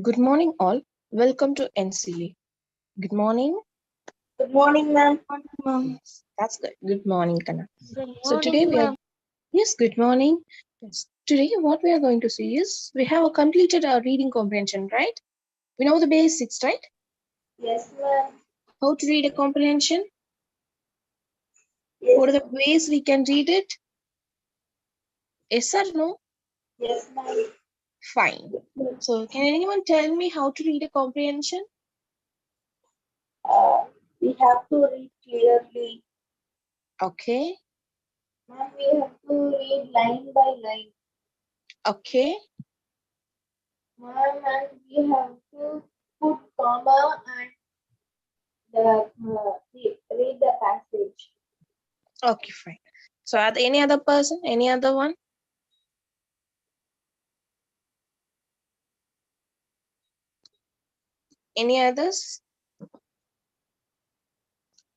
Good morning, all. Welcome to NCA. Good morning. Good morning, ma'am. That's good. Good morning, Kana. Good So today morning, ma'am. yes, good morning. Yes. Today, what we are going to see is we have completed our reading comprehension, right? We know the basics, right? Yes, ma'am. How to read a comprehension? Yes, What are the ways we can read it? Yes or no? yes, ma'am. Fine. So, can anyone tell me how to read a comprehension? We have to read clearly. Okay. Ma'am, we have to read line by line. Okay. Ma'am, and we have to put comma and read the passage. Okay, fine. So, are there any other person? Any other one? Any others?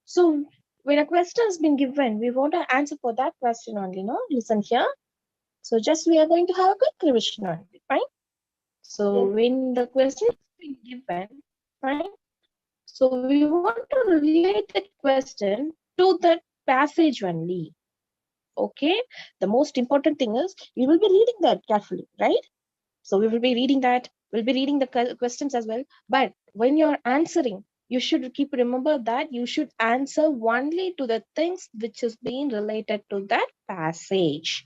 So when a question has been given, we want to answer for that question only, no? Listen here. So just we are going to have a quick revision only, fine? So Yes. when the question is being given, fine? So we want to relate that question to that passage only. Okay? The most important thing is we will be reading that carefully, right? So we will be reading that, we'll be reading the questions as well. But when you're answering, you should keep remember that you should answer only to the things which is being related to that passage.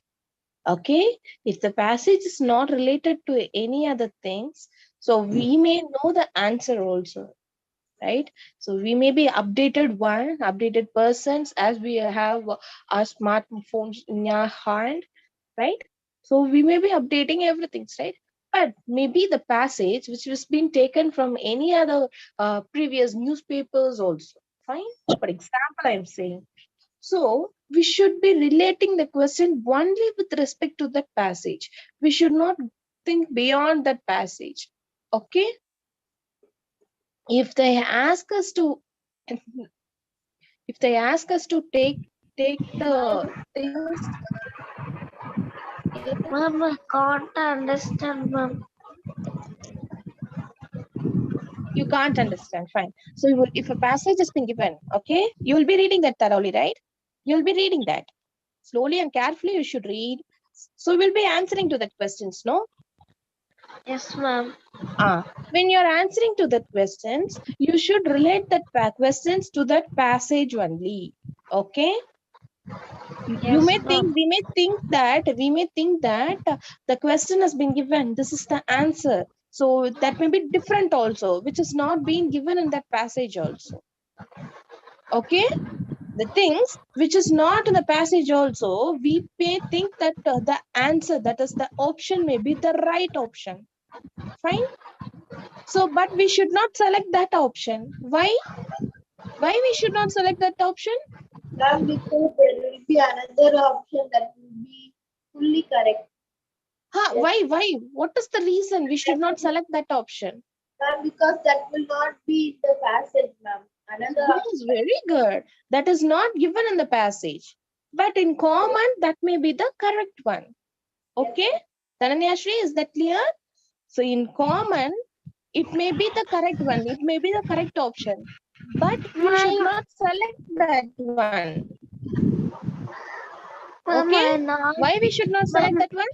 Okay? If the passage is not related to any other things, so we may know the answer also, right? So we may be updated persons as we have our smartphones in our hand, right? So we may be updating everything, right? But maybe the passage which has been taken from any other previous newspapers also, fine? For example, I'm saying. So we should be relating the question only with respect to that passage. We should not think beyond that passage. Okay? If they ask us to take the things. Ma'am, I can't understand, ma'am. You can't understand, fine. So if a passage has been given, okay, you will be reading that thoroughly, right? You'll be reading that slowly and carefully. You should read. So we'll be answering to that questions, no? Yes, ma'am. When you're answering to the questions, you should relate that questions to that passage only. Okay? You Yes, may ma'am. think, we may think that the question has been given. This is the answer. So that may be different also, which is not being given in that passage also. Okay? The things which is not in the passage also, we may think that the answer, that is the option, may be the right option. Fine. So, but we should not select that option. Why? Why we should not select that option? Ma'am, because there will be another option that will be fully correct. Huh, Yes. why? What is the reason we should not select that option? Ma'am, because that will not be in the passage, ma'am. Another Yes, very good. That is not given in the passage. But in common, that may be the correct one. Okay? Dhananyashri, is that clear? So in common, it may be the correct one. It may be the correct option. But you should Ma'am, not select that one. Okay? not, Why we should not select ma'am, that one?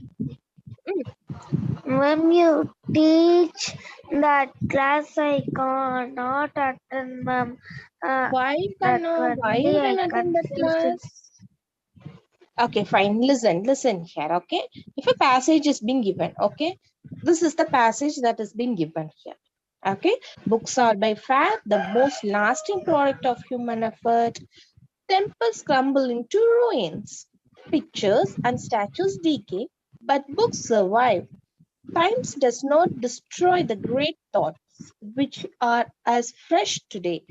when you teach that class, I cannot attend, ma'am. Why That why only you I can attend that confused. class? Okay, fine. Listen here, okay? If a passage is being given, okay? This is the passage that is being given here. Okay? Books are by far the most lasting product of human effort. Temples crumble into ruins. Pictures and statues decay, but books survive. Times does not destroy the great thoughts which are as fresh today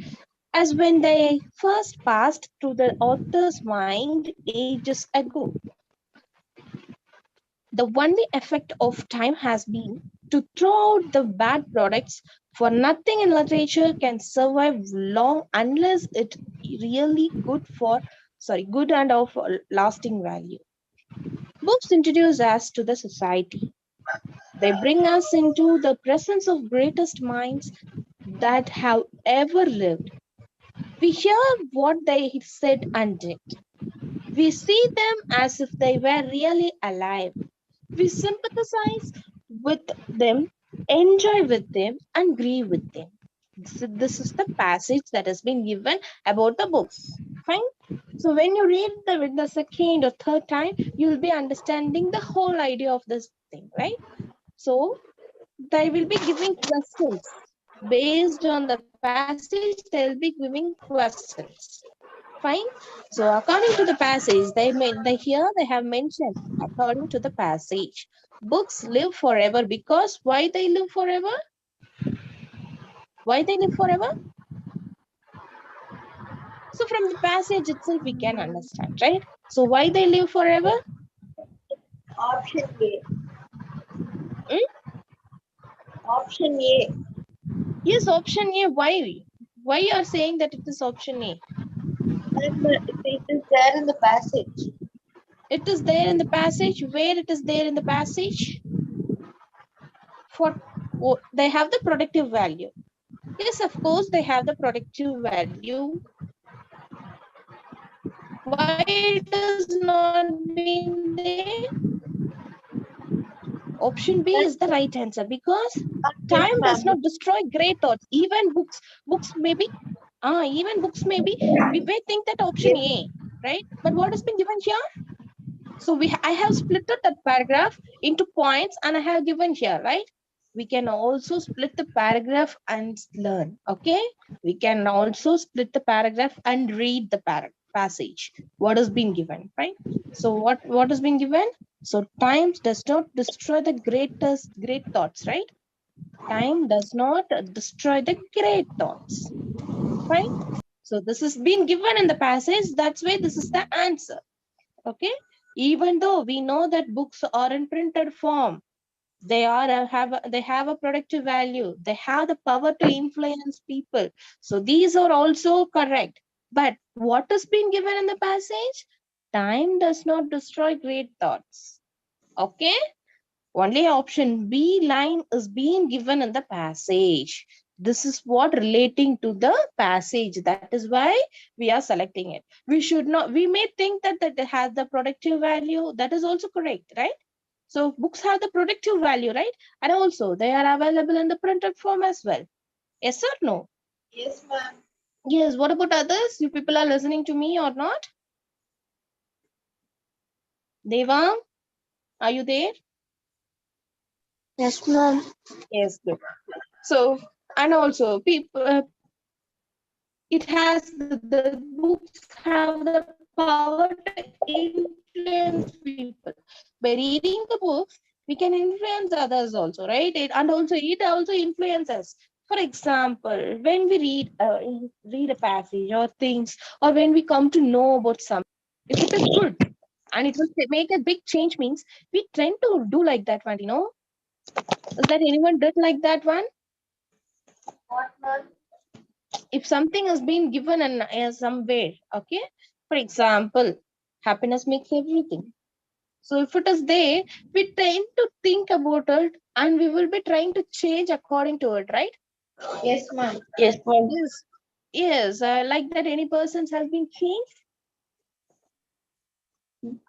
as when they first passed through the author's mind ages ago. The only effect of time has been to throw out the bad products, for nothing in literature can survive long unless it really good and of lasting value. Books introduce us to the society. They bring us into the presence of greatest minds that have ever lived. We hear what they said and did. We see them as if they were really alive. We sympathize with them, enjoy with them, and grieve with them. This is the passage that has been given about the books. Fine. So when you read the second or third time, you will be understanding the whole idea of this thing, right? So they will be giving questions. Based on the passage, they'll be giving questions. Fine. So according to the passage, here they have mentioned according to the passage, books live forever because why they live forever? Why they live forever? So from the passage itself, we can understand, right? So why they live forever? Option A. Hmm? Option A. Yes, option A. Why? Why you are saying that it is option A? It is there in the passage. It is there in the passage. Where it is there in the passage? For they have the productive value. Yes, of course, they have the productive value. Why it is not being there? Option B is the right answer because time Yes, does ma'am. not destroy great thoughts. Books maybe, even books maybe, we may think that option Yes. A, right? But what has been given here? So I have split that paragraph into points and I have given here, right? We can also split the paragraph and learn, okay? We can also split the paragraph and read the passage. What has been given, right? So what has been given? So time does not destroy the great thoughts, right? Time does not destroy the great thoughts, right? So this has been given in the passage. That's why this is the answer. Okay, even though we know that books are in printed form, they have a productive value, they have the power to influence people, so these are also correct. But what has been given in the passage? Time does not destroy great thoughts. Okay, only option B line is being given in the passage. This is what relating to the passage. That is why we are selecting it. We should not, we may think that it has the productive value. That is also correct, right? So books have the productive value, right? And also they are available in the printed form as well. Yes or no? Yes, ma'am. Yes. What about others? You people are listening to me or not? Deva, are you there? Yes, ma'am. Yes, good. So, and also people, the books have the power to influence people. By reading the books, we can influence others also, right? And also it also influences. For example, when we read a passage or things, or when we come to know about something, if it is good and it will make a big change, means we tend to do like that one, Is that anyone did like that one? What, ma'am? If something has been given in somewhere, okay, for example, happiness makes everything. So if it is there, we tend to think about it and we will be trying to change according to it, right? Yes, ma'am. Yes, ma'am. Yes. Yes, like that any persons has been changed,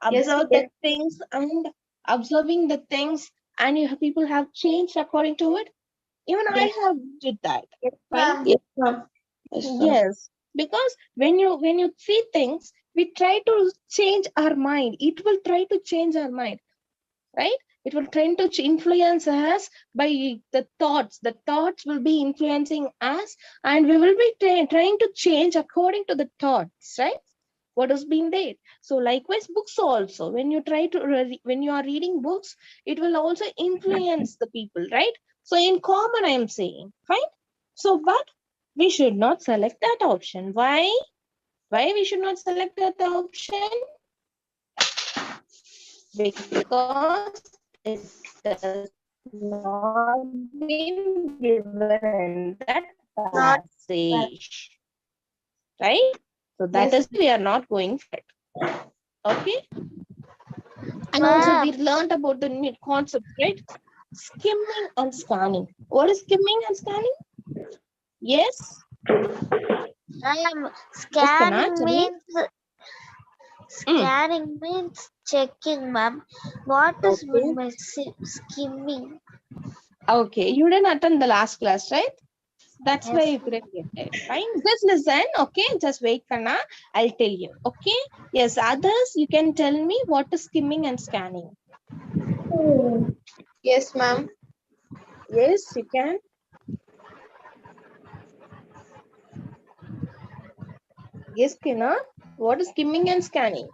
Yes, observe the yes, things and observing the things, and people have changed according to it. Even I yes, have did that. yes, Fine. ma'am. Yes, ma'am. Yes, ma'am. Yes, because when you see things, we try to change our mind. It will try to change our mind, right? It will try to influence us by the thoughts. The thoughts will be influencing us, and we will be trying to change according to the thoughts, right? What has been there. So likewise, books also. When you try to when you are reading books, it will also influence the people, right? So in common, I am saying, fine. So, but we should not select that option. Why? Why we should not select that option? Because it does not been given in that Not that. passage, right? So that Yes, is why we are not going for it. Okay. And also ma'am. we learned about the new concepts, right? skimming and scanning. What is skimming and scanning? Yes. Scanning Tell me. means checking, ma'am. What is skimming? Okay, you didn't attend the last class, right? That's why Yes. you couldn't get it. Fine. Just listen. Okay. Just wait, Kana. I'll tell you. Okay. Yes. Others, you can tell me what is skimming and scanning. Yes, ma'am. Yes, you can. Yes, Kina. What is skimming and scanning?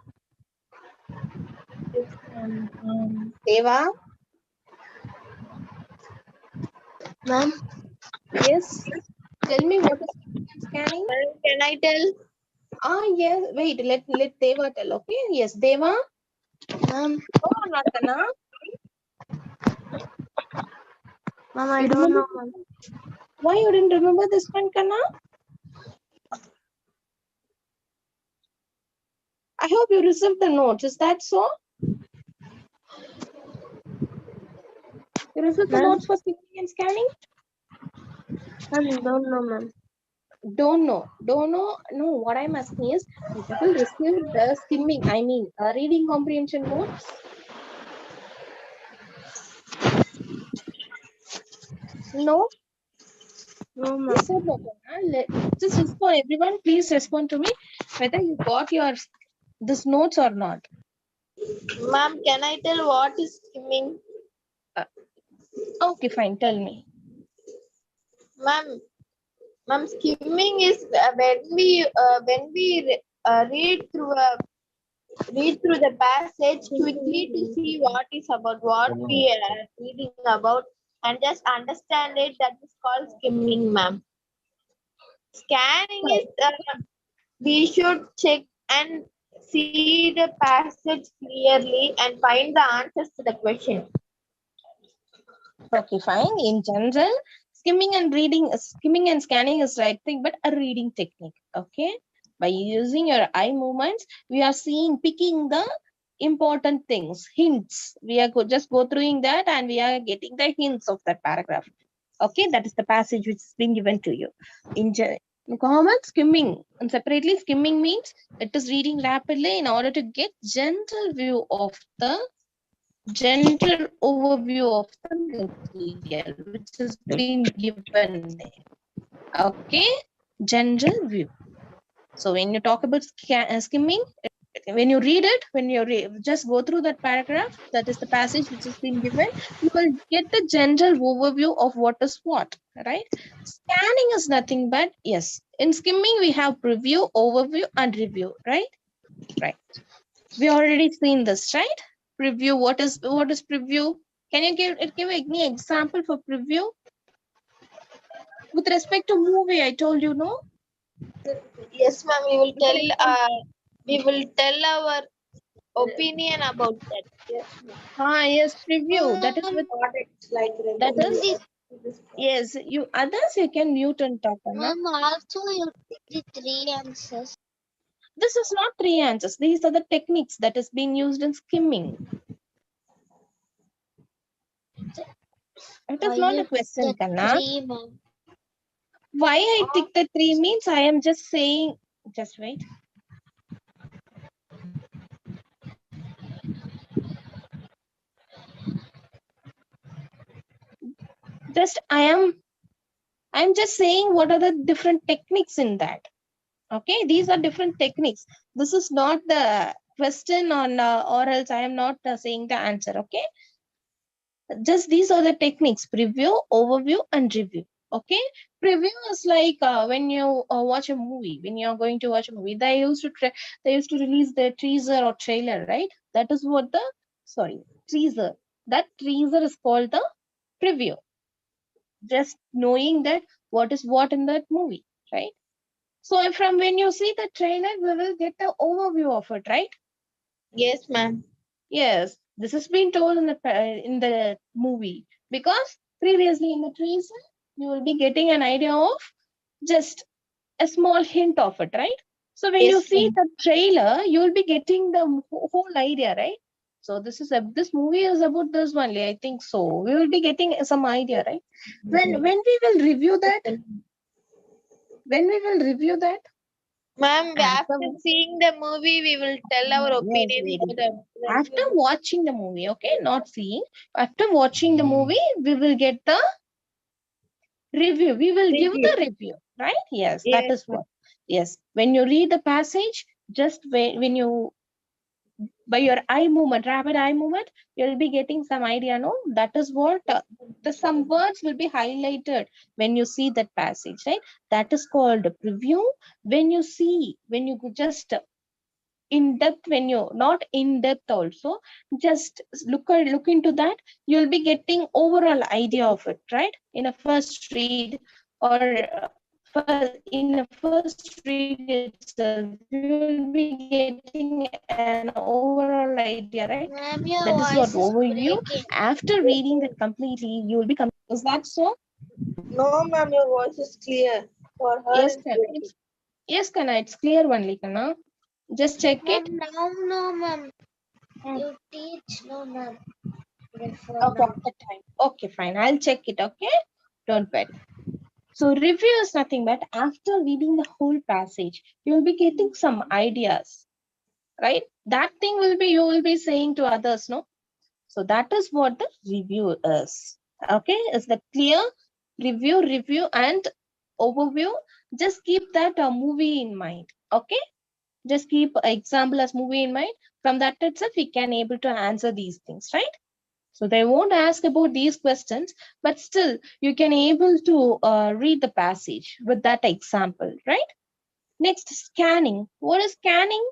Deva? Ma'am. Yes. Tell me what is skimming and scanning? Can I tell? Yes. Wait. Let Deva tell. Okay. Yes, Deva. Ma'am. Oh, not Kana. Ma'am, I don't know, ma'am. Why you didn't remember this one, Kana? I hope you received the notes. Is that so? You received the notes for skimming and scanning? Ma'am, don't know, ma'am. Don't know. No, what I'm asking is, you people received the skimming, I mean, reading comprehension notes? No? No, ma'am. Yes or no? Just respond, everyone, please respond to me whether you got your this notes or not. Ma'am, can I tell what is skimming? Okay, fine, tell me. Ma'am, skimming is when we read through the passage quickly to see what is about what we are reading about and just understand it. That is called skimming, ma'am. Scanning is we should check and see the passage clearly and find the answers to the question. Okay, fine. In general, skimming and scanning is right thing, but a reading technique. Okay, by using your eye movements, we are picking the important things, hints. We are just go through that, and we are getting the hints of that paragraph. Okay, that is the passage which has been given to you. In common, skimming, and separately, skimming means it is reading rapidly in order to get general view of the general overview of the material which has been given there. Okay, general view. So when you talk about skimming, when you read it, when you just go through that paragraph, that is the passage which has been given, you will get the general overview of what is what, right? Scanning is nothing but, yes, in skimming we have preview, overview, and review, right? Right. We already seen this, right? Preview. What is preview? Can you give any example for preview? With respect to movie, I told you, no? Yes, ma'am. We will tell our opinion about that. Yes, ma'am. Yes, preview. That is with Like that is yes. You others you can mute and talk, Anna. Ma'am, also you did 3 answers. This is not 3 answers. These are the techniques that is being used in skimming. It is not a question, Kanna. 3, ma'am. Why I tick the 3 means I am just saying. Just wait. Just I'm just saying what are the different techniques in that. Okay, these are different techniques. This is not the question on or else I am not saying the answer. Okay, just these are the techniques: preview, overview, and review. Okay, preview is like when you watch a movie. When you are going to watch a movie, they used to release the teaser or trailer, right? That is what the teaser. That teaser is called the preview. Just knowing that what is what in that movie, right? So from when you see the trailer, we will get the overview of it, right? Yes, ma'am. Yes, this has been told in the movie because previously in the teaser you will be getting an idea of just a small hint of it, right? So when you Yes, see ma'am. the trailer, you will be getting the whole idea, right? So this movie is about this only, I think so. We will be getting some idea, right? When we will review that? When we will review that? Ma'am, After, after seeing the movie, we will tell our yes, opinions very for good. the After watching the movie, okay, not seeing. After watching the movie, we will get the review. We will give review. the review, right? Yes, that Yes, is what. Yes, when you read the passage, just when you by your eye movement, rapid eye movement, you'll be getting some idea. No, that is what some words will be highlighted when you see that passage, right? That is called preview. When you see, when you just in depth, when you not in depth also, just look into that, you'll be getting overall idea of it, right? In a first read, or in a first read itself, you'll be getting an overall idea, right? That is what Ma'am, your overview. voice is After breaking. reading that completely, you'll be coming. Is that so? no, ma'am, your voice is clear. For her, Yes, it's Kana. breaking. Yes, Kana, it's clear only, Kana. Just check it. Ma'am, now, no, ma'am. Mm. You teach, no, ma'am. For Okay, now. after time. Okay, fine. I'll check it. Okay, don't wait. So review is nothing but after reading the whole passage, you'll be getting some ideas, right? That thing will be you will be saying to others, no? So that is what the review is. Okay, is that clear? Review, and overview. Just keep that movie in mind. Okay, just keep example as movie in mind. From that itself, we can able to answer these things, right? So they won't ask about these questions, but still you can able to read the passage with that example, right? Next, scanning. What is scanning?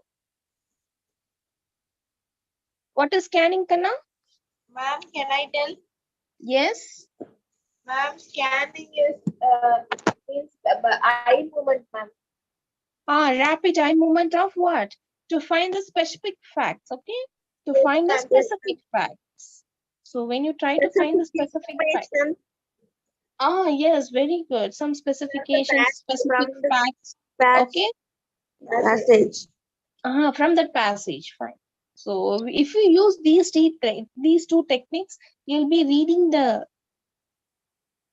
What is scanning, Kanna? Ma'am, can I tell? Yes. Ma'am, scanning is means eye movement, ma'am. Rapid eye movement of what? To find the specific facts, okay? To Yes, find the ma'am. Yes, specific facts. So when you try to find the specific specific facts, information yes, very good. Some from the specifications, specific from the facts, okay? passage. From that passage, fine. So if you use these two techniques, you'll be reading the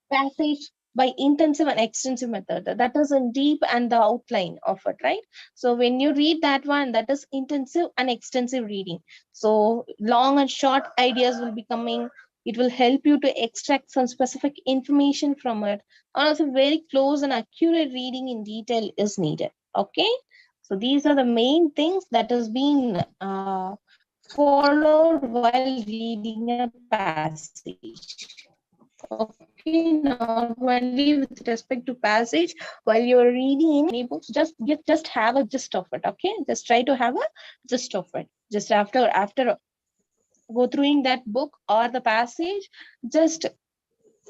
passage by intensive and extensive method. That is in deep and the outline of it, right? So when you read that one, that is intensive and extensive reading. So long and short ideas will be coming. It will help you to extract some specific information from it. And also very close and accurate reading in detail is needed. Okay. So these are the main things that has been followed while reading a passage. Okay, not only with respect to passage, while you're reading any books, just have a gist of it. Okay, just try to have a gist of it. Just after go through that book or the passage, just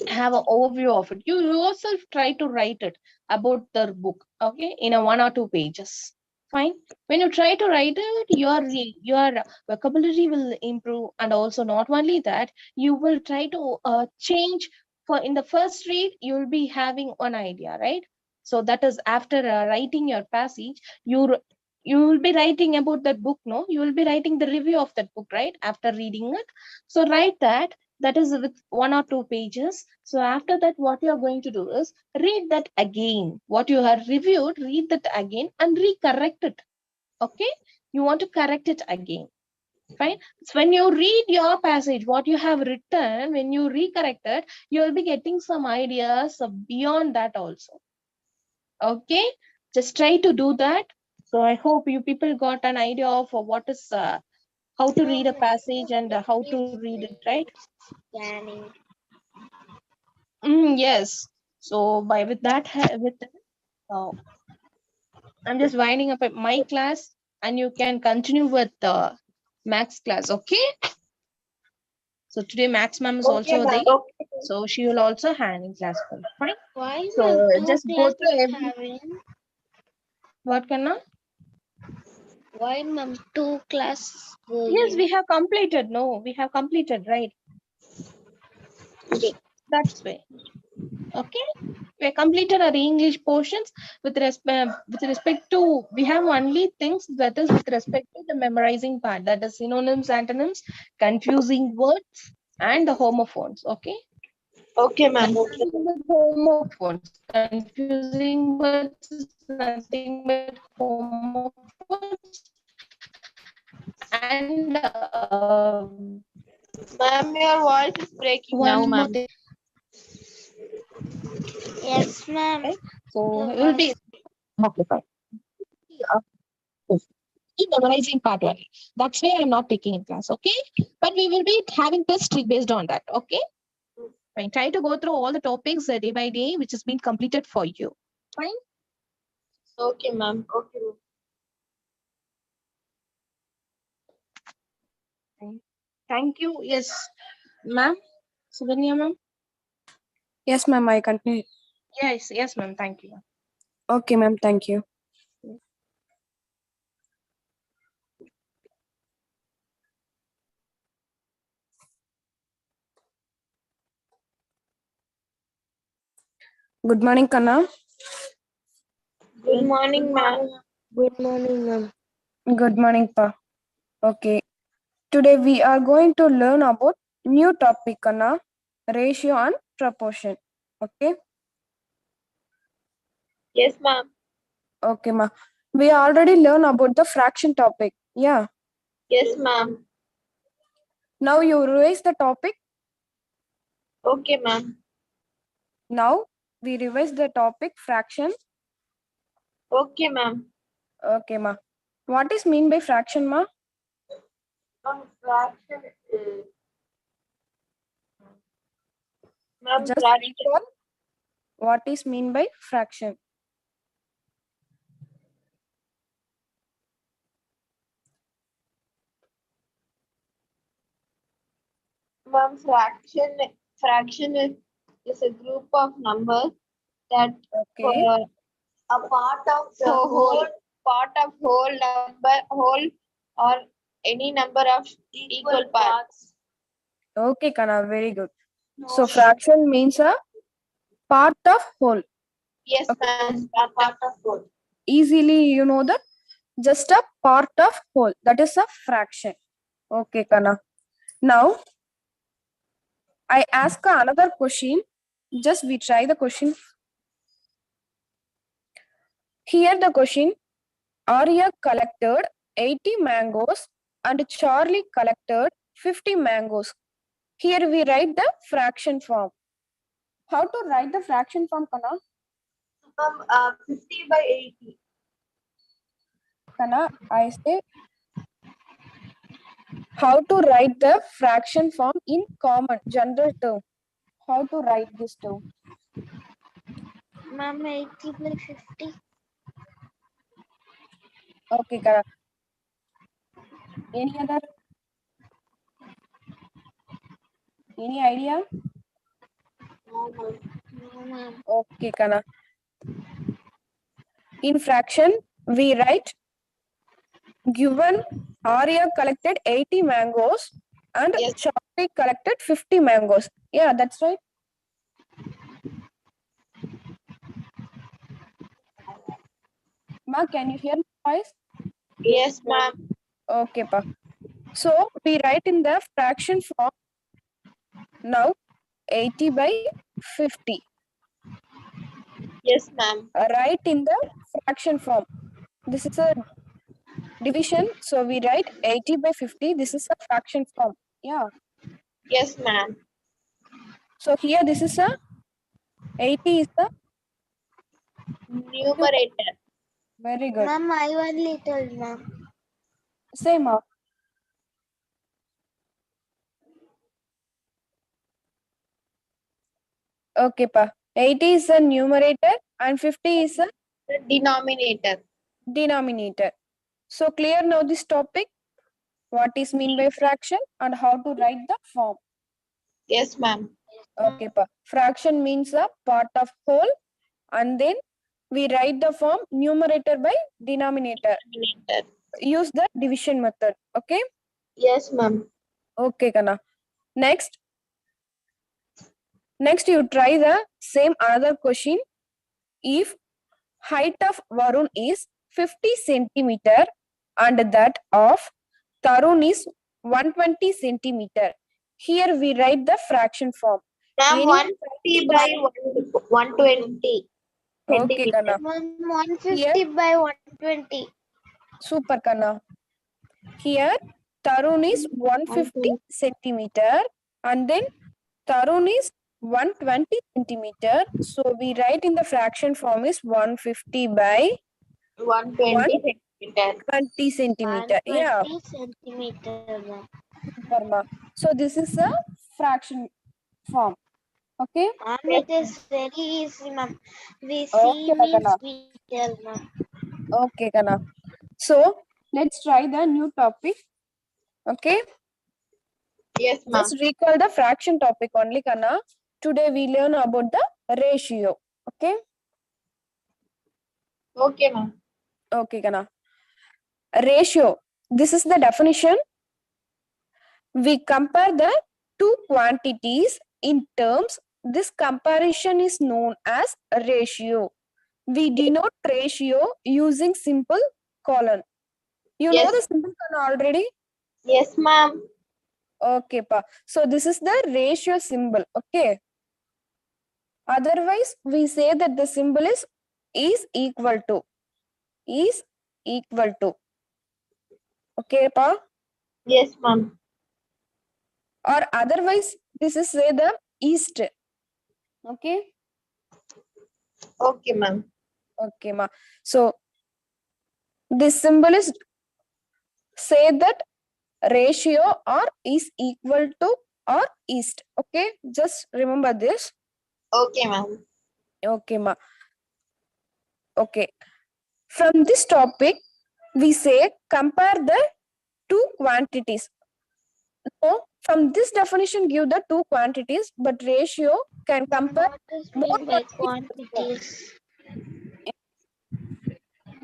have an overview of it. You yourself try to write it about the book, okay, in a 1 or 2 pages. Fine. When you try to write it, your vocabulary will improve, and also not only that, you will try to change. For in the first read, you will be having one idea, right? So that is after writing your passage, you will be writing about that book. No, you will be writing the review of that book, right? After reading it, so write that. That is with 1 or 2 pages. So after that, what you are going to do is read that again. What you have reviewed, read that again and recorrect it. Okay? You want to correct it again. Fine. So when you read your passage, what you have written, when you recorrect it, you will be getting some ideas beyond that also. Okay? Just try to do that. So I hope you people got an idea of what is how to read a passage and how to read it, right? Scanning. Yes. So by with that, uh, I'm just winding up at my class, and you can continue with the Max class. Okay. So today Max ma'am is Okay, also ma'am. there, Okay. so she will also hand in class for you. Fine. Why, ma'am, So two just go through classes every having? what can I? Why, ma'am, two classes Yes, going? we have completed. No, we have completed, right? Okay. That's way. Okay. We completed our English portions with respect to, we have only things that is with respect to the memorizing part, that is synonyms, antonyms, confusing words, and the homophones. Okay. Okay, ma'am. Nothing but homophones. Confusing words is nothing but homophones. And Ma'am, your voice is breaking now, one more ma'am. thing. Yes, ma'am. Okay. So Your it will be voice. okay, fine. Keep memorizing part only. That's why I'm not taking in class. Okay. But we will be having test based on that. Okay. Fine. Try to go through all the topics day by day, which has been completed for you. Fine. Okay, ma'am. Okay. Thank you. Yes, ma'am. Suvanya, ma'am. Yes, ma'am, I continue. Yes, ma'am. Thank you. Okay, ma'am, thank you. Good morning, Kanna. Good morning, ma'am. Good morning, ma'am. Good morning, Pa. Okay. Today we are going to learn about new topic, Kanna, ratio and proportion. Okay. Yes, ma'am. Okay, ma. We already learned about the fraction topic. Yeah. Yes, ma'am. Now you revise the topic. Okay, ma'am. Now we revise the topic fraction. Okay, ma'am. Okay, ma. What is mean by fraction, ma? Fraction is. Ma'am, Just fraction. recall what is mean by fraction. Ma'am, fraction is a group of numbers that Okay. a part of the whole number whole or any number of equal parts. Okay, Kana, very good. So fraction means a part of whole. Yes, ma'am. A part of whole. Easily you know that just a part of whole, that is a fraction. Okay, Kana. Now I ask another question. Just we try the question. Here the question: Arya collected 80 mangoes and Charlie collected 50 mangoes. Here we write the fraction form. How to write the fraction form, Kana? 50 by 80. Kana, I say how to write the fraction form in common general term. How to write this term? Ma'am, 80 by 50. Okay, Kana. Any other? Any idea? No, ma'am. Okay, Kana. In fraction, we write given Arya collected 80 mangoes and Yes. Charlie collected 50 mangoes. Yeah, that's right. Ma, can you hear my voice? Yes, ma'am. Okay, pa. So we write in the fraction form now 80 by 50. Yes, ma'am. Write in the fraction form. This is a division, so we write 80 by 50. This is a fraction form. Yeah. Yes, ma'am. So here this is a 80 is the Numerator. very good. Ma'am, I only told, ma'am. Same up. Okay, pa. 80 is the numerator and 50 is the The denominator. denominator. So clear now this topic? What is mean by fraction and how to write the form? Yes, ma'am. Okay, pa. Fraction means a part of whole and then we write the form numerator by denominator. Denominator. Use the division method. Okay? Yes, ma'am. Okay, Kana. Next you try the same another question if height of Varun is 50 centimeter and that of Tarun is 120 centimeter. Here we write the fraction form. Ma'am, Any 150 by 120 Okay, centimeter. Kana. 150 by 120. Super, Kana. Here, Tarun is 150 centimeter and then Tarun is 120 centimeter. So we write in the fraction form is 150 by 120 centimeter. 20 centimeter. Yeah, 120 centimeter, ma'am. super, ma. So this is a fraction form. Okay. And it is very easy, ma'am. We see Okay, means Kana. we tell, ma'am. Okay, Kana. So let's try the new topic. Okay. Yes, ma'am. Just recall the fraction topic only, Kana. Today we learn about the ratio. Okay. Okay, ma'am. Okay, Kana. Ratio. This is the definition. We compare the two quantities in terms. This comparison is known as a ratio. We denote ratio using simple colon. You know Yes. the simple colon already? Yes, ma'am. Okay, pa. So this is the ratio symbol. Okay. Otherwise, we say that the symbol is equal to. Is equal to. Okay, pa. Yes, ma'am. Or otherwise, this is say the east. Okay. Okay, ma'am. Okay, ma. So this symbol is say that ratio or is equal to or east. Okay, just remember this. Okay, ma'am. Okay, ma. Okay. From this topic, we say compare the two quantities. So from this definition, give the two quantities, but ratio can compare What is more mean by quantities. quantities?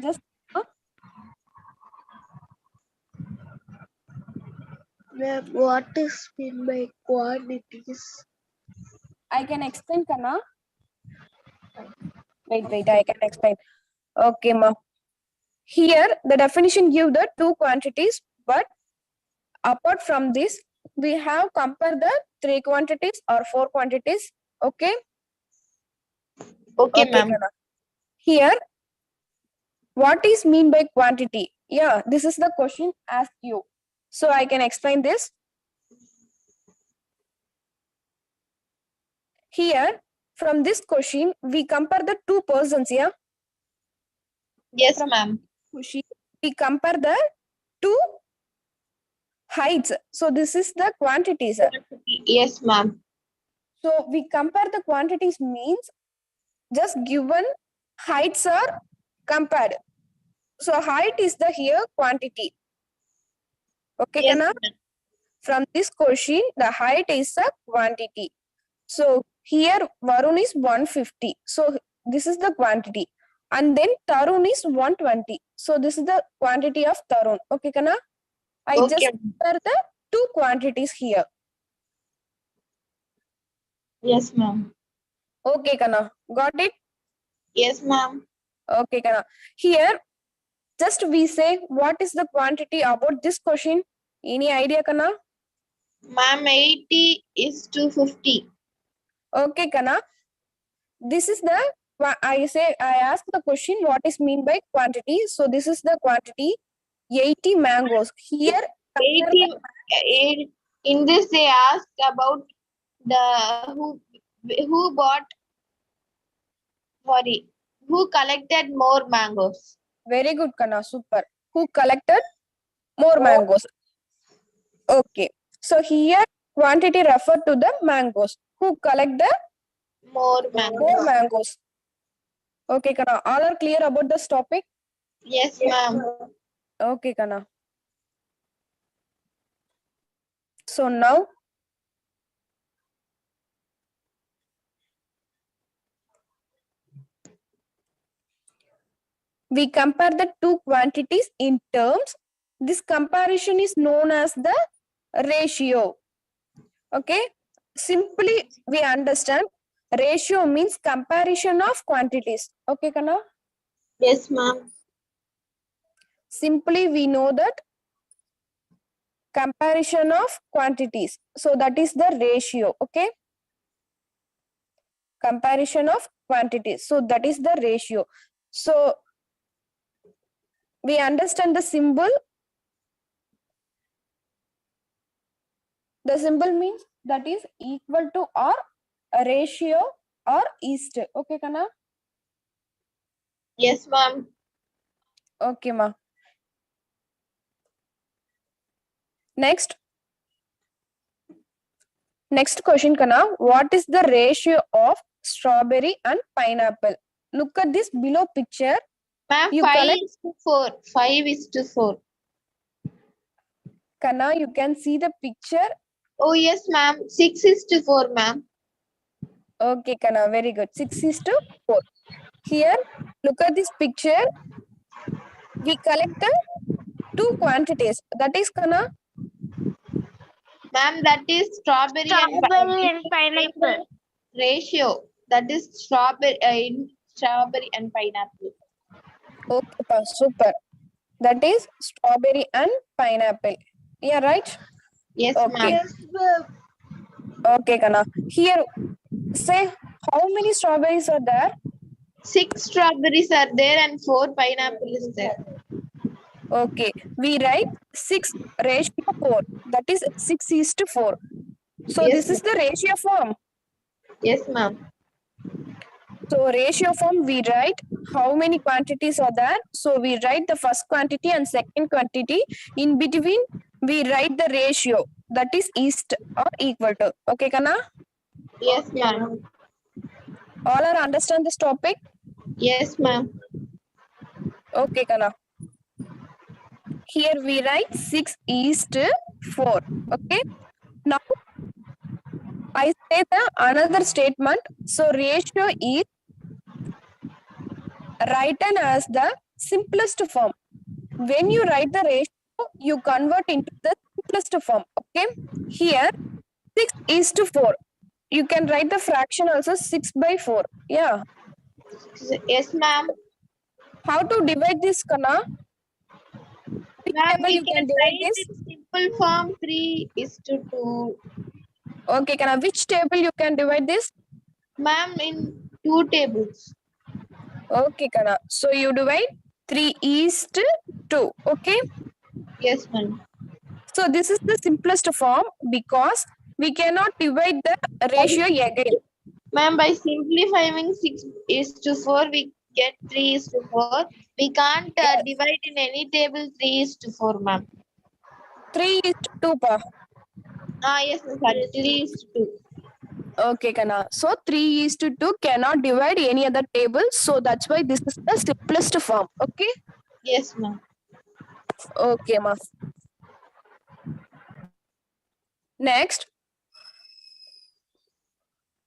Just Ma'am, what is mean by quantities? I can explain, Kana. Wait, I can explain. Okay, ma. Here, the definition give the two quantities, but apart from this, we have compare the three quantities or four quantities. Okay? Okay, ma'am. Kana. Here, what is mean by quantity? Yeah, this is the question asked you. So I can explain this. Here, from this question, we compare the two persons, yeah? Yes, ma'am. Question, we compare the two heights. So this is the quantities. Yes, ma'am. So we compare the quantities means just given heights are compared. So height is the here quantity. Okay, Yes, Kana? ma'am. From this question, the height is a quantity. So here Varun is 150. So this is the quantity. And then Tarun is 120. So this is the quantity of Tarun. Okay, Kana? I Okay. just compare the two quantities here. Yes, ma'am. Okay, Kana. Got it? Yes, ma'am. Okay, Kana. Here, just we say what is the quantity about this question. Any idea, Kana? Ma'am, 80 is 250. Okay, Kana. This is the, I ask the question, what is mean by quantity? So this is the quantity, 80 mangoes. Here, compare 80, in this they asked about the who bought, sorry, who collected more mangoes. very good, Kana, super. Who collected more mangoes? Okay. So here, quantity refer to the mangoes. Who collect the More more mangoes. mangoes? Okay, Kana. All are clear about this topic? Yes, ma'am. Okay, Kana. So now, we compare the two quantities in terms. This comparison is known as the ratio. Okay. Simply, we understand Ratio means comparison of quantities. Okay, Kana? Yes, ma'am. Simply we know that comparison of quantities. So that is the ratio. Okay. Comparison of quantities. So that is the ratio. So we understand the symbol. The symbol means that is equal to or a ratio or east. Okay, Kana? Yes, ma'am. Okay, ma. Next question, Kana. What is the ratio of strawberry and pineapple? Look at this below picture. Ma'am, You 5 collect, is to 4. 5 is to 4. Kana, you can see the picture. Oh, yes, ma'am. 6 is to 4, ma'am. Okay, Kana, very good. 6 is to 4. Here, look at this picture. We collected two quantities. That is, Kana, Ma'am, that is strawberry Strawberry and pineapple. ratio. That is strawberry and pineapple. okay, pa, super. That is strawberry and pineapple. Yeah, right? Yes, Okay. ma'am. Okay, Kana. Here, say how many strawberries are there? 6 strawberries are there and 4 pineapple is there. Okay, we write 6 ratio 4. That is 6 is to 4. So Yes, this is the ratio form. Yes, ma'am. So ratio form we write how many quantities are there. So we write the first quantity and second quantity. In between we write the ratio. That is east or equal to. Okay, Kana? Yes, ma'am. All are understand this topic? Yes, ma'am. Okay, Kana. Here we write 6 is to 4. Okay. Now I say the another statement. So ratio is written as the simplest form. When you write the ratio, you convert into the simplest form. Okay. Here 6 is to 4. You can write the fraction also 6 by 4. Yeah. Yes, ma'am. How to divide this, Kana? Which Ma'am, table we you can can divide write this? in simple form 3 is to 2. Okay, Kana. Which table you can divide this? Ma'am, in 2 tables. Okay, Kana. So you divide 3 is to 2. Okay. Yes, ma'am. So this is the simplest form because we cannot divide the ratio again. Ma'am, by simplifying 6 is to 4, we get 3 is to 4. We can't divide in any table 3 is to 4, ma'am. 3 is to 2, pa. Yes, ma'am. 3 is to 2. Okay, Kana. So 3 is to 2 cannot divide any other table. So that's why this is the simplest form. Okay. Yes, ma'am. Okay, ma. Next,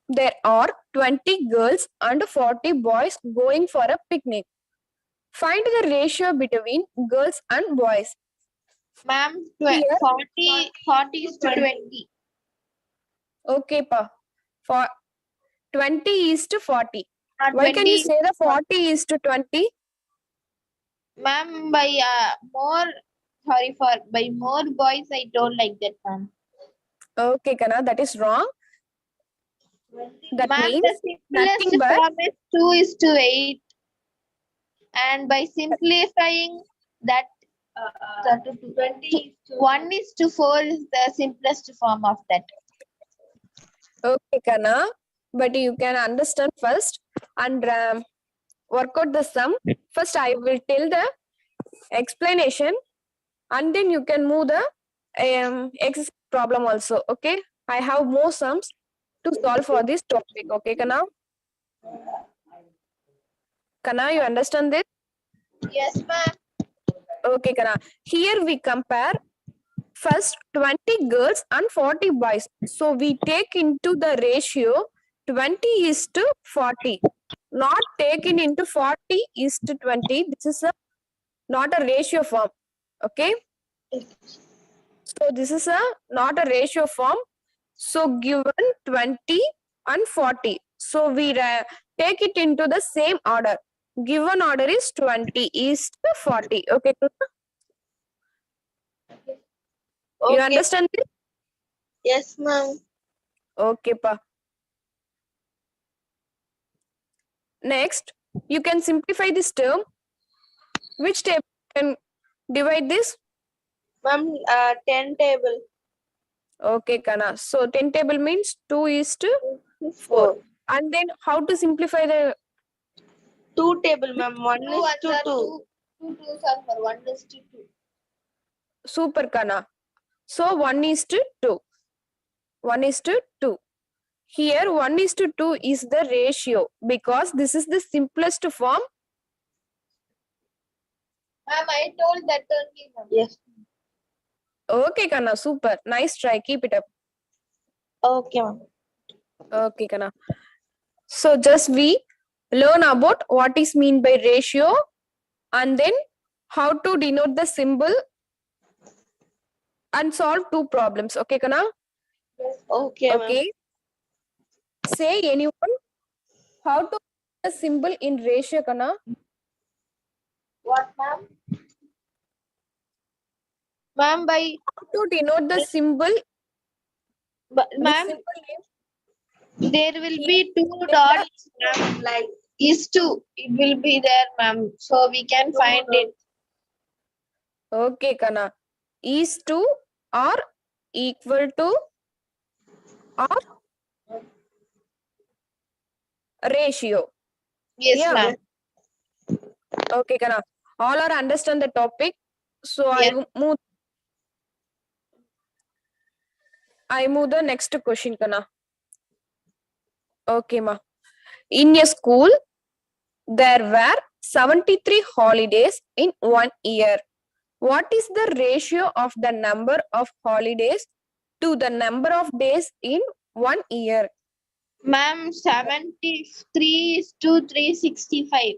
there are 20 girls and 40 boys going for a picnic. Find the ratio between girls and boys. Ma'am, Here. 40 is to 20. Okay, pa. For 20 is to 40. Why can 20 you say the 40 is to 20? Ma'am, by more boys, I don't like that, ma'am. Okay, Kana, that is wrong. That Ma'am, means the simplest nothing but form is 2 is to 8. And by simplifying that, 1 is to 4 is the simplest form of that. okay, Kana, but you can understand first and work out the sum. First, I will tell the explanation and then you can move the exercise problem also. Okay, I have more sums to solve for this topic. Okay, Kana? Kana, you understand this? Yes, ma'am. Okay, Kana. Here we compare first 20 girls and 40 boys. So we take into the ratio 20 is to 40. Not taken into 40 is to 20. This is not a ratio form. Okay. So this is not a ratio form. So given 20 and 40. So we take it into the same order. Given order is 20 is to 40. Okay, you Okay. understand this? Yes, ma'am. Okay, pa. Next, you can simplify this term. Which table can divide this? Ma'am, 10 table. Okay, Kana. So 10 table means 2 is to 4. 4. And then how to simplify the 2 table, ma'am. 1 is to 2. 2 twos are for 1 is to 2. super Kana? So 1 is to 2. 1 is to 2. Here 1 is to 2 is the ratio because this is the simplest form. Ma'am, I told that only, ma'am. Yes. Okay, Kana. Super. Nice try. Keep it up. Okay, ma'am. Okay, Kana. So just we learn about what is mean by ratio and then how to denote the symbol and solve 2 problems. Okay, Kana? Okay, ma'am. Okay. Say anyone how to the symbol in ratio, Kana? What, ma'am? Ma'am, by How to denote the symbol? ma'am, Symbol name? there will be 2 dots, ma'am, like is 2. It will be there, ma'am. So we can find it. Okay, Kana. Is to or equal to or ratio. Yes, Yeah. ma'am. Okay, Kana. All are understand the topic. So Yes. I move the next question, Kana. Okay, ma. In a school, there were 73 holidays in 1 year. What is the ratio of the number of holidays to the number of days in 1 year? Ma'am, 73 is to 365.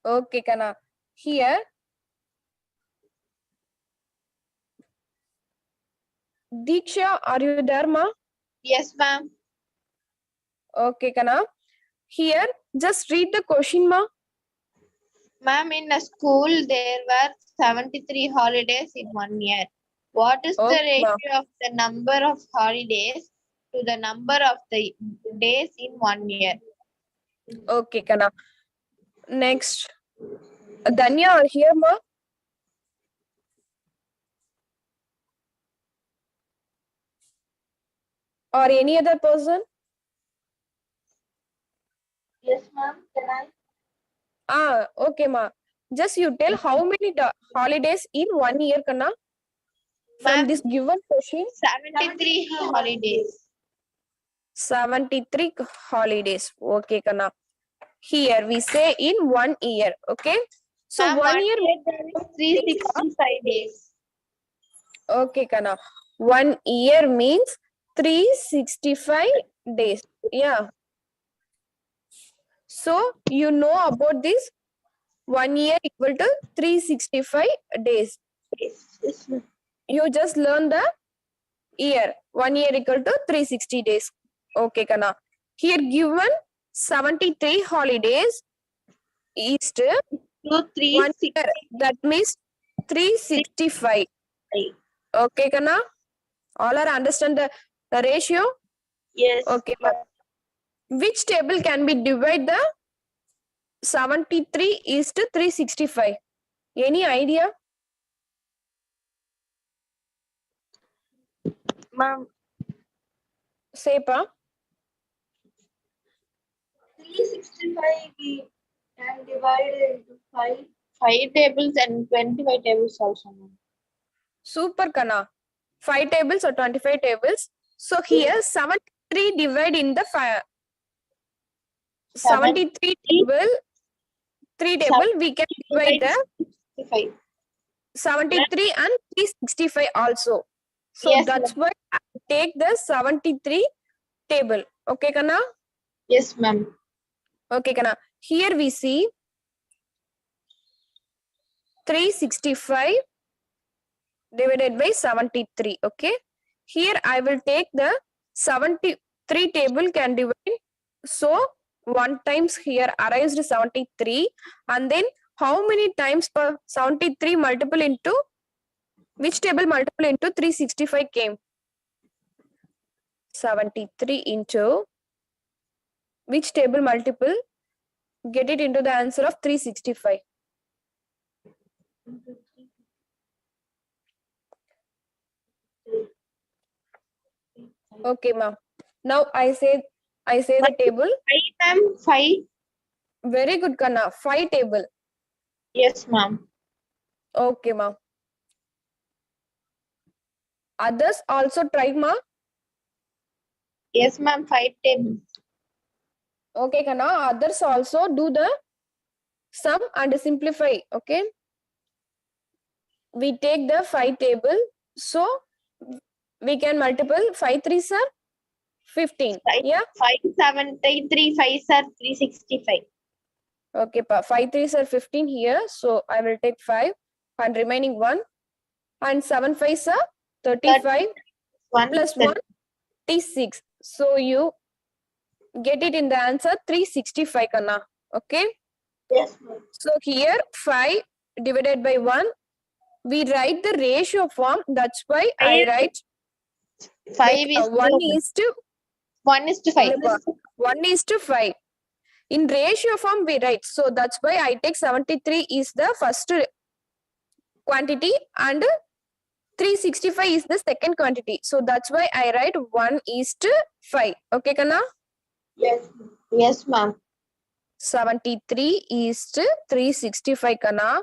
Okay, Kana. Here, Diksha, are you there, ma? Yes, ma'am. Okay, Kana. Here, just read the question, ma. Ma'am, in a school, there were 73 holidays in 1 year. What is the Okay, ma. ratio of the number of holidays to the number of the days in 1 year? Okay, Kana. Next, Danya, are here, ma? Or any other person? Yes, ma'am. Can I? Ah, okay, ma. Just you tell how many holidays in 1 year, Kana? From Ma'am, this given question, 73 holidays. 73 holidays. Okay, Kana. Here we say in 1 year. Okay. So Ma'am, 1 1 year. year there is 365 days. Okay, Kana. 1 year means 365 days. Yeah. So you know about this 1 year equal to 365 days. Yes, ma'am. You just learn the year. 1 year equal to 360 days. Okay, Kana. Here given 73 holidays is to 1 year. That means 365. Okay, Kana. All are understand the ratio? Yes. Okay, ma'am. Which table can be divided the 73 is to 365? Any idea? Ma'am, Say, pa. 365 we can divide into 5 tables and 25 tables also, ma'am. Super, Kana. 5 tables or 25 tables. So here 73 divide in the 73 table. 3 table we can divide the 65. 73 and 365 also. So Yes, that's ma'am. why I take the 73 table. Okay, Kana? Yes, ma'am. Okay, Kana. Here we see 365 divided by 73. Okay. Here I will take the 73 table can divide So 1 times here arised 73, and then how many times per 73 multiple into which table multiple into 365 came? 73 into which table multiple? Get it into the answer of 365. Okay, ma'am. Now I say the table. 5, ma'am. 5. Very good, Kana. 5 table. Yes, ma'am. Okay, ma'am. Others also try, ma'am. Yes, ma'am. 5 tables. Okay, Kana. Others also do the sum and simplify. Okay. We take the 5 table. So we can multiple 5 3s are 15. 5, Yeah. 573, 5 are 365. Okay, 5 3s are 15 here. So I will take 5 and remaining 1. And 7 5s are 35 plus 1 36. So you get it in the answer 365, Kana. Okay. Yes, ma'am. So here 5 divided by 1. We write the ratio form. That's why I write 5 is 1 is to 1 is to 5. 1 is to 5. In ratio form we write. So that's why I take 73 is the first quantity and 365 is the second quantity. So that's why I write 1 is to 5. Okay, Kana? Yes. Yes, ma'am. 73 is to 365, Kana.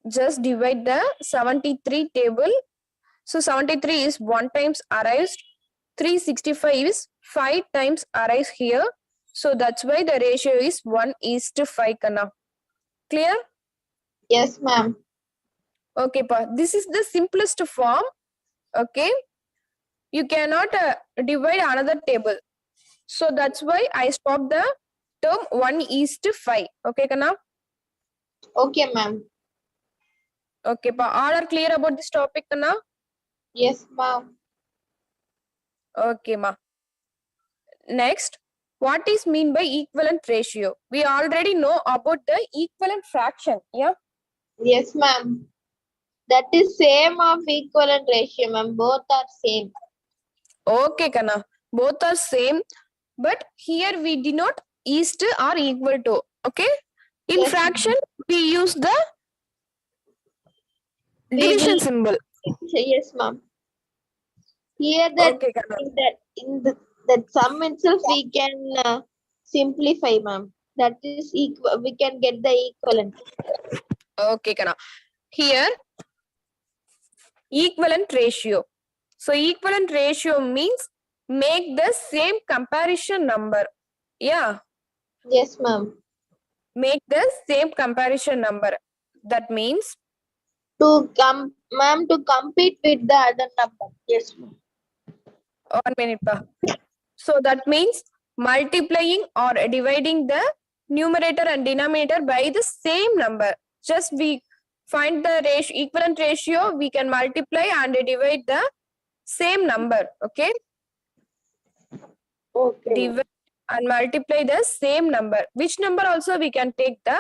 Just divide the 73 table. So 73 is 1 times arised. 365 is 5 times arise here. So that's why the ratio is 1 is to 5, Kana. Clear? Yes, ma'am. Okay, pa. This is the simplest form. Okay. You cannot divide another table. So that's why I stopped the term 1 is to 5. Okay, Kana? Okay, ma'am. Okay, pa. All are clear about this topic, Kana? Yes, ma'am. Okay, ma. Next, what is mean by equivalent ratio? We already know about the equivalent fraction. Yeah. Yes, ma'am. That is same of equivalent ratio, ma'am. Both are same. Okay, Kana. Both are same, but here we denote is to or equal to. Okay. In Yes, fraction, we use the We division will- symbol. Yes, ma'am. Here that Okay, Kana. in that sum itself we can simplify, ma'am. That is equal. We can get the equivalent. Okay, Kana. Here, equivalent ratio. So, equivalent ratio means make the same comparison number. Yeah. Yes, ma'am. Make the same comparison number. That means To ma'am, to compete with the other number. Yes, ma'am. 1 minute. Pa. So that means multiplying or dividing the numerator and denominator by the same number. Just we find the ratio, equivalent ratio, we can multiply and divide the same number. Okay. Okay. Divide and multiply the same number. Which number also we can take the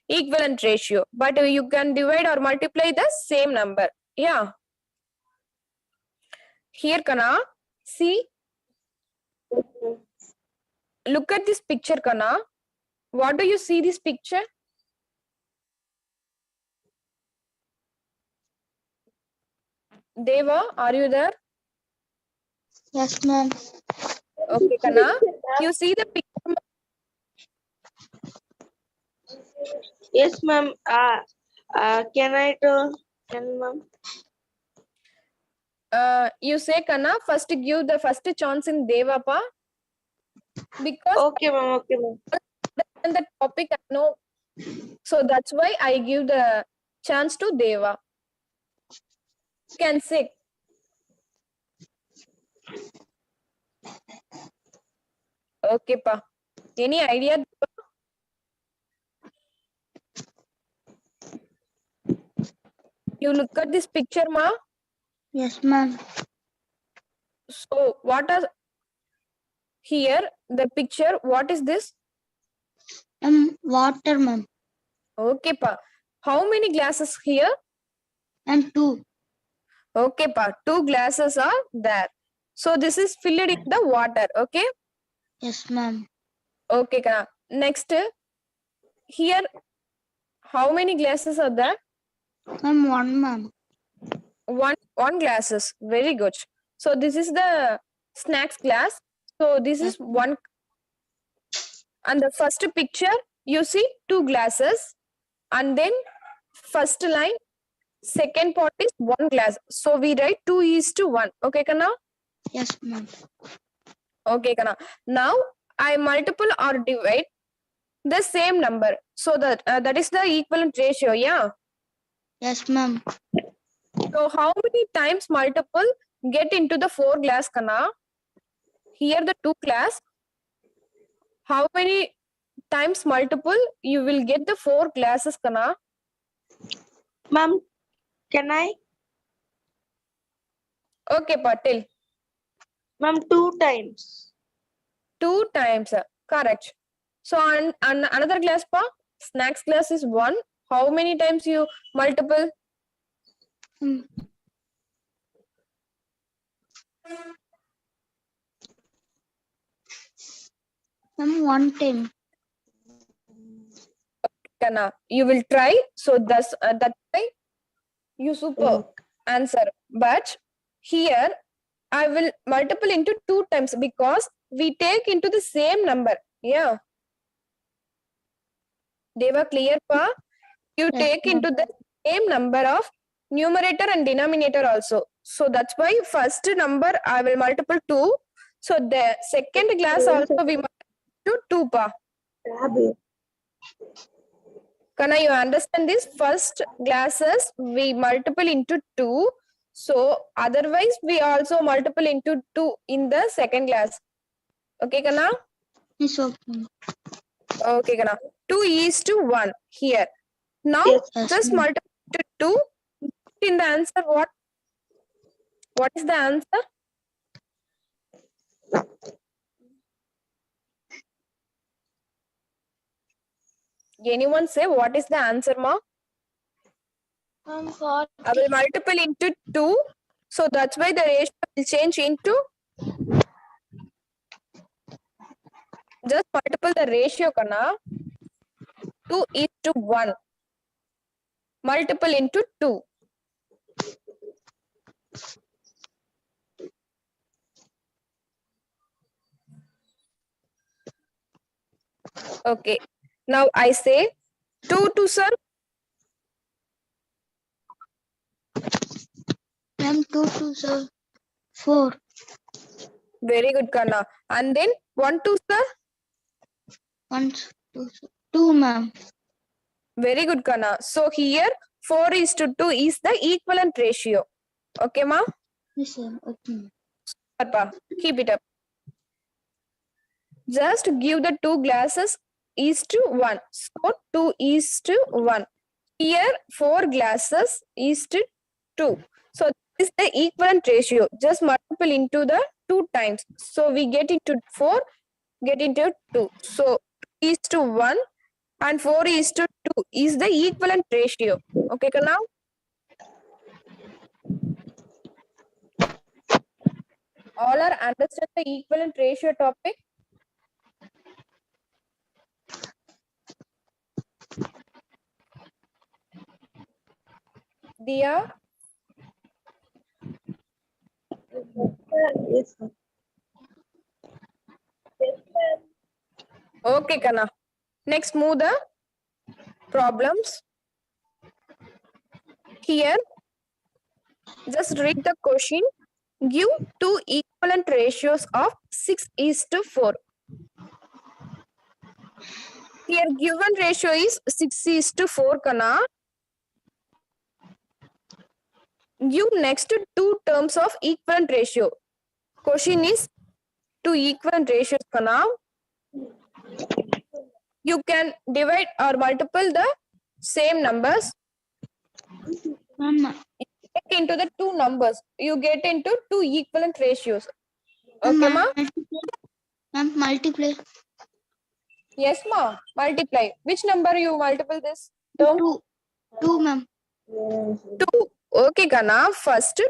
equivalent ratio, but you can divide or multiply the same number. Yeah. Here, Kana, see, look at this picture, Kana. What do you see this picture? Deva, are you there? Yes, ma'am. Okay, Kana. You see the picture? Yes, ma'am. Can I tell? Can ma'am? You say, Kana, first give the first chance in Deva, pa. Because Okay, ma'am. Okay, ma'am. the topic I know. So that's why I give the chance to Deva. You can say. Okay, pa. Any idea? You look at this picture, ma. Yes, ma'am. So what are Here, the picture, what is this? Water, ma'am. Okay, pa. How many glasses here? And 2. Okay, pa. 2 glasses are there. So this is filled in the water. Okay. Yes, ma'am. Okay, Kana. Next, here, how many glasses are there? Ma'am, 1, ma'am. One glasses. Very good. So this is the snacks glass. So this is one. And the first picture, you see 2 glasses. And then first line, second part is 1 glass. So we write 2:1. Okay, Kana? Yes, ma'am. Okay, Kana. Now I multiple or divide the same number. So that is the equivalent ratio. Yeah. Yes, ma'am. So how many times multiple get into the 4 glass, Kana? Here the 2 glass. How many times multiple you will get the 4 glasses, Kana? Ma'am, can I? Okay, Patil. Ma'am, 2 times. 2 times. Correct. So another glass, pa? Snacks glass is 1. How many times you multiple? Hmm. Ma'am, 1 time. Kana, you will try. So that's why you super answer. But here I will multiple into 2 times because we take into the same number. Yeah. They were clear, pa? You Yes, take ma'am. into the same number of numerator and denominator also. So that's why first number I will multiple 2. So the second class also we multiple to 2, pa. Kana, you understand this? First glasses we multiple into 2. So otherwise we also multiple into 2 in the second class. Okay, Kana? It's okay. Okay, Kana. 2:1 here. Now Yes, just ma'am. multiple to 2. In the answer, what? What is the answer? Anyone say what is the answer, ma? Ma'am, 40. I will multiple into 2. So that's why the ratio will change into. Just multiple the ratio, Kana. 2:1. Multiple into 2. Okay. Now I say 2 to sir. Ma'am, 2 to sir. 4. Very good, Kana. And then 1 to sir. 1, 2, 2, ma'am. Very good, Kana. So here 4:2 is the equivalent ratio. Okay, ma? Yes, sir. Okay. Papa, keep it up. Just give the 2 glasses is to 1. So 2:1. Here 4 glasses is to 2. So this is the equivalent ratio. Just multiple into the 2 times. So we get into 4, get into 2. So 2:1 and 4:2 is the equivalent ratio. Okay, now all are understand the equivalent ratio topic. Dia, Yes, sir. Yes, ma'am. okay, Kana. Next, move the problems. Here, just read the question. Give 2 equivalent ratios of 6:4. Here, given ratio is 6:4, Kana. Give next 2 terms of equivalent ratio. Question is 2 equivalent ratios, Kana. You can divide or multiple the same numbers. Ma'am, Get into the 2 numbers. You get into 2 equivalent ratios. Okay, ma? Ma'am, multiply. Yes, ma. Multiply. Which number you multiple this term? 2, ma'am. 2. Okay, Kana. First,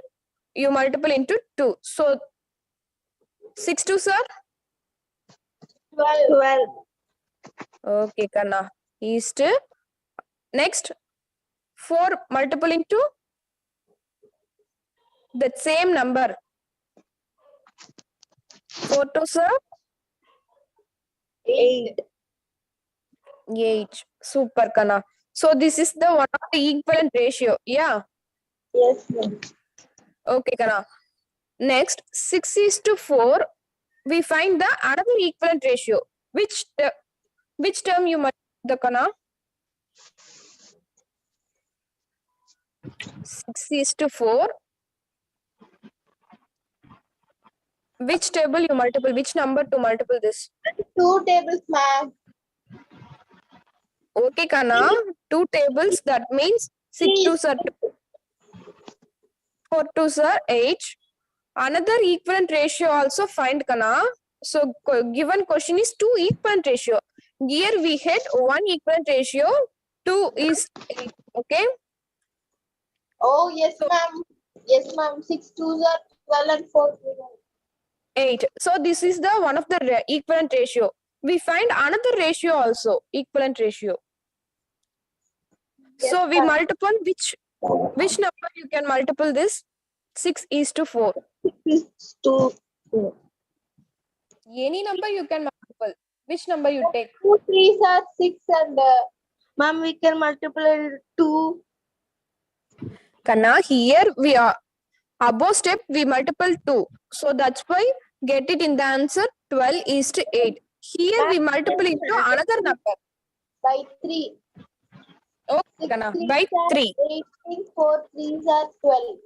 you multiple into 2. So, 6 2, sir? 12. Okay, Kana. East. Next, 4 multiple into that same number. 4 2, sir? 8. 8. Super, Kana. So, this is the one of the equivalent ratio. Yeah. Yes, ma'am. Okay, Kana. Next, 6 is to 4. We find the another equivalent ratio. Which term you multiply the Kana? 6 is to 4. Which table you multiple? Which number to multiple this? 2 tables, ma'am. Okay, Kana. 2 tables. That means 6 2s are 2. 4 2s are 8. Another equivalent ratio also find, Kana. So given question is 2 equivalent ratio. Here we had 1 equivalent ratio. 2 is 8. Okay. Oh, yes, ma'am. Yes, ma'am. 6 2s are 12 and 4 3s are 8. So this is the one of the equivalent ratio. We find another ratio also, equivalent ratio. Yes, So we ma'am. multiple which number you can multiple this? 6 is to 4. 6 is to 4. Any number you can multiple. Which number you take? 2 3s are 6 and ma'am, we can multiply 2. Kana, here we are above step we multiple 2. So that's why get it in the answer 12 is to 8. Here we multiple into another number. By 3. Okay, 6 Kana, 3s by are 3. 18. 4 3s are 12.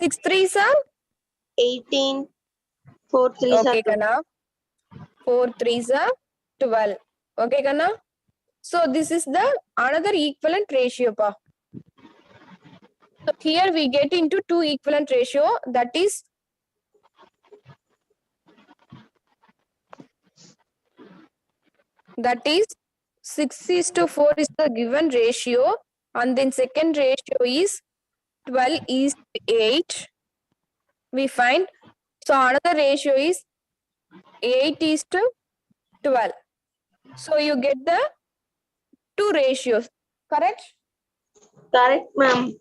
6 3s are 18. 4 3s are okay, 12. Kana. 4 3s are 12. Okay, Kana. So this is the another equivalent ratio, pa. So here we get into 2 equivalent ratio, that is that is 6 is to 4 is the given ratio, and then second ratio is 12 is to 8. We find, so another ratio is 8 is to 12. So you get the 2 ratios, correct? Correct, ma'am.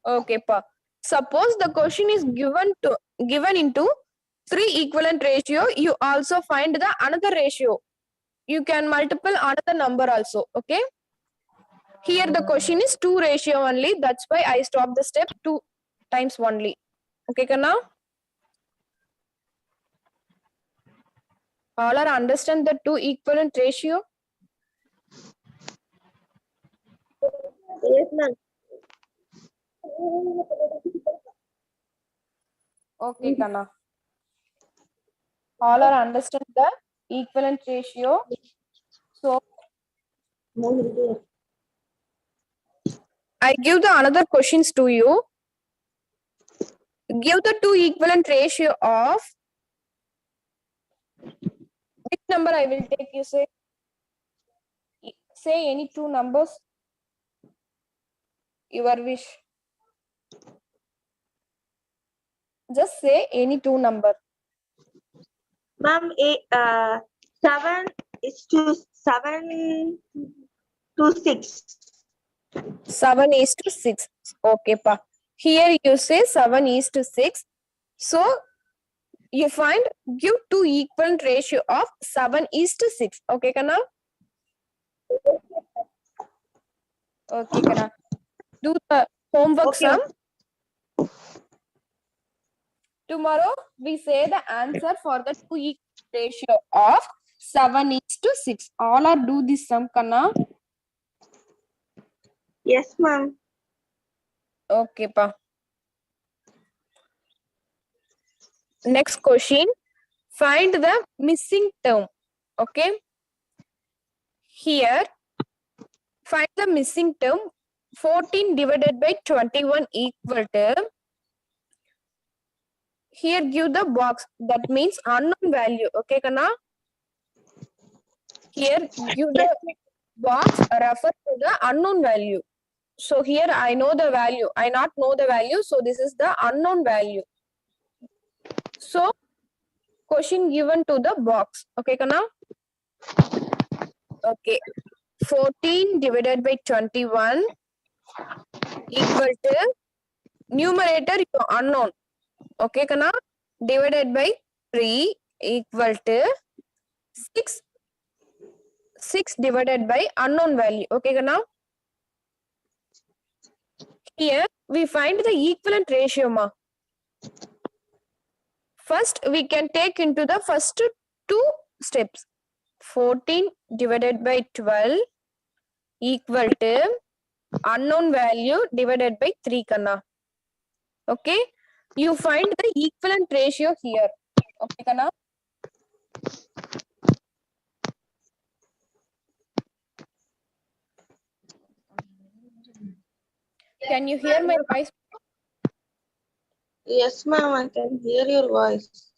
Okay, pa. Suppose the question is given into 3 equivalent ratio, you also find the another ratio. You can multiple another number also. Okay. Here the question is 2 ratio only. That's why I stop the step 2 times only. Okay, Kana? All are understand the 2 equivalent ratio? Yes, ma'am. Okay, Kana. All are understand the equivalent ratio. So I give the another questions to you. Give the 2 equivalent ratio of which number I will take, you say? Say any 2 numbers. Your wish. Just say any 2 number. Ma'am, 7 is to 7 to 6. 7 is to 6. Okay, pa. Here you say 7 is to 6. So you find give 2 equivalent ratio of 7 is to 6. Okay, Kana? Okay, Kana. Do the homework Okay. sum. Tomorrow we say the answer for the 2 equivalent ratio of 7 is to 6. All are do this sum, Kana. Yes, ma'am. Okay, pa. Next question. Find the missing term. Okay. Here, find the missing term. 14 divided by 21 equal to Here give the box. That means unknown value. Okay, Kana? Here give the box refer to the unknown value. So here I know the value. I not know the value. So this is the unknown value. So question given to the box. Okay, Kana? Okay. 14 divided by 21 equal to numerator unknown. Okay, Kana? Divided by 3 equal to 6. 6 divided by unknown value. Okay, Kana? Here we find the equivalent ratio, ma. First, we can take into the first two steps. 14 divided by 12 equal to unknown value divided by 3, Kana. Okay? You find the equivalent ratio here. Okay, Kana? Can you hear my voice? Yes, ma'am, I can hear your voice.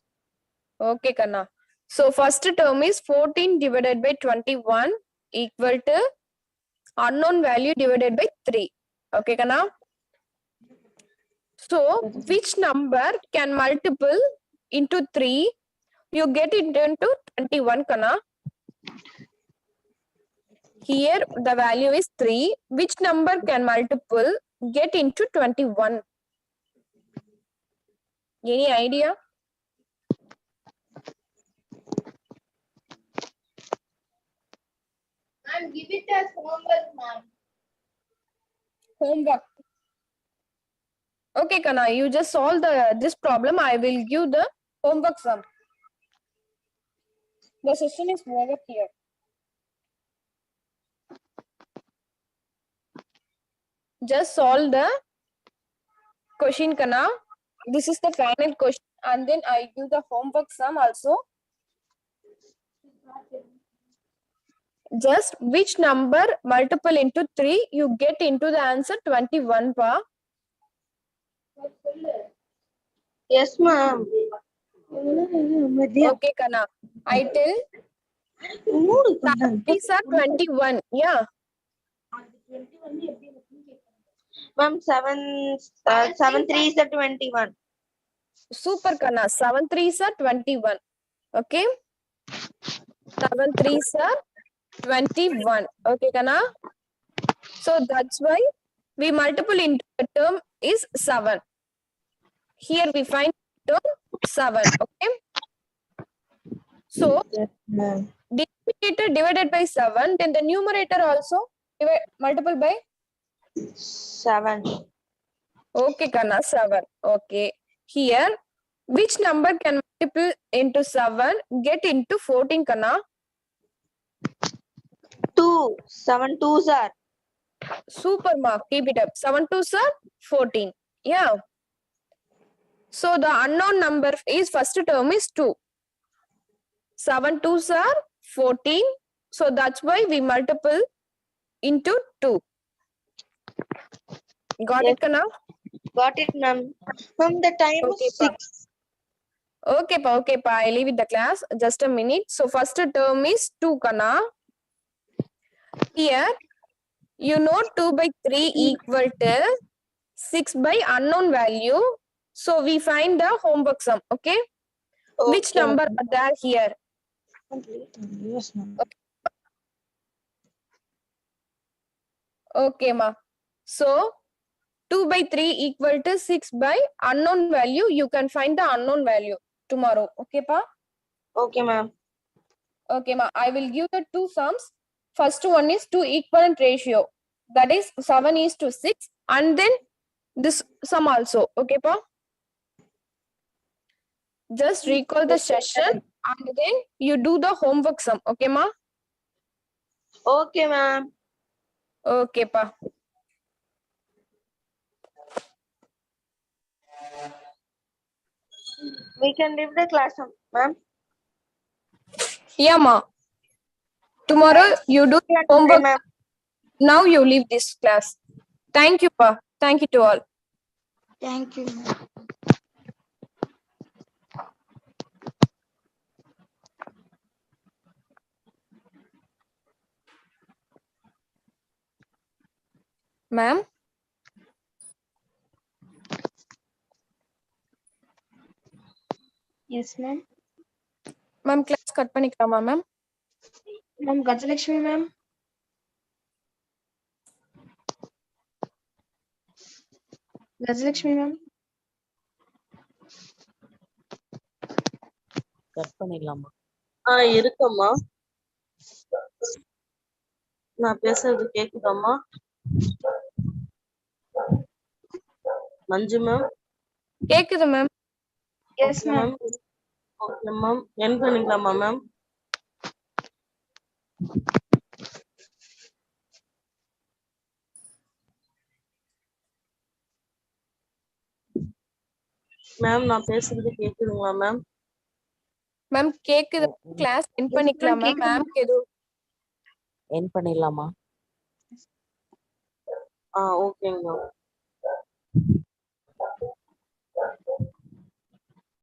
Okay, Kana. So first term is 14 divided by 21 equal to unknown value divided by 3. Okay, Kana? So which number can multiple into 3? You get it into 21, Kana. Here the value is 3. Which number can multiple get into 21? Any idea? Ma'am, give it as homework, ma'am. Homework. Okay, Kana, you just solve this problem. I will give the homework sum. The session is over here. Just solve the question, Kana. This is the final question, and then I give the homework sum also. Just which number multiple into 3 you get into the answer 21, pa? Yes, ma'am. Okay, Kana. I tell 3s are 21. Yeah. Ma'am, 7 3 is the 21. Super, Kana. 7 3s are 21. Okay. 7 3s are 21. Okay, Kana. So that's why we multiple into the term is 7. Here we find term 7. Okay. So Yes, ma'am. denominator divided by 7, then the numerator also multiple by 7. okay, Kana, 7. Okay. Here, which number can multiple into 7 get into 14, Kana? 2. 7 2s are. Super, mark. Keep it up. 7 2s are 14. Yeah. So the unknown number is first term is 2. 7 2s are 14. So that's why we multiple into 2. Got Yes. it, Kana? Got it, ma'am. Ma'am, the time Okay, is pa. 6. Okay, pa. I leave it the class. Just a minute. So first term is 2, Kana. Here, you know 2 by 3 equal to 6 by unknown value. So we find the homework sum. Okay. Which Okay, number ma'am. are there here? Yes, ma'am. Okay, ma. So 2 by 3 equal to 6 by unknown value. You can find the unknown value tomorrow. Okay, pa? Okay, ma'am. Okay, ma. I will give the two sums. First one is 2 equivalent ratio. That is 7 is to 6. And then this sum also. Okay, pa? Just recall the session and then you do the homework sum. Okay, ma? Okay, ma'am. Okay, pa. We can leave the class, ma'am. Yeah, ma. Tomorrow you do homework. Ma'am. Now you leave this class. Thank you, pa. Thank you to all. Thank you. Ma'am yes ma'am. Ma'am class cut பண்ணிக்கலாமா ma'am? Ma'am Gajalakshmi ma'am. Gajalakshmi ma'am. Cut பண்ணிடலாமா? இருக்கம்மா. நான் பேசுறது கேக்குதாம்மா? Manju ma'am. கேக்குது ma'am. Yes ma'am. Okay ma'am. End பண்ணிக்கலாமா ma'am? Ma'am நான் பேசுறது கேக்குதுங்களா மேம்? மேம் கேக்குது. கிளாஸ் என் பண்ணிக்கலாம் மேம். மேம்க்கு ஏதோ என் பண்ணிடலாமா? ஓகேங்க மேம்.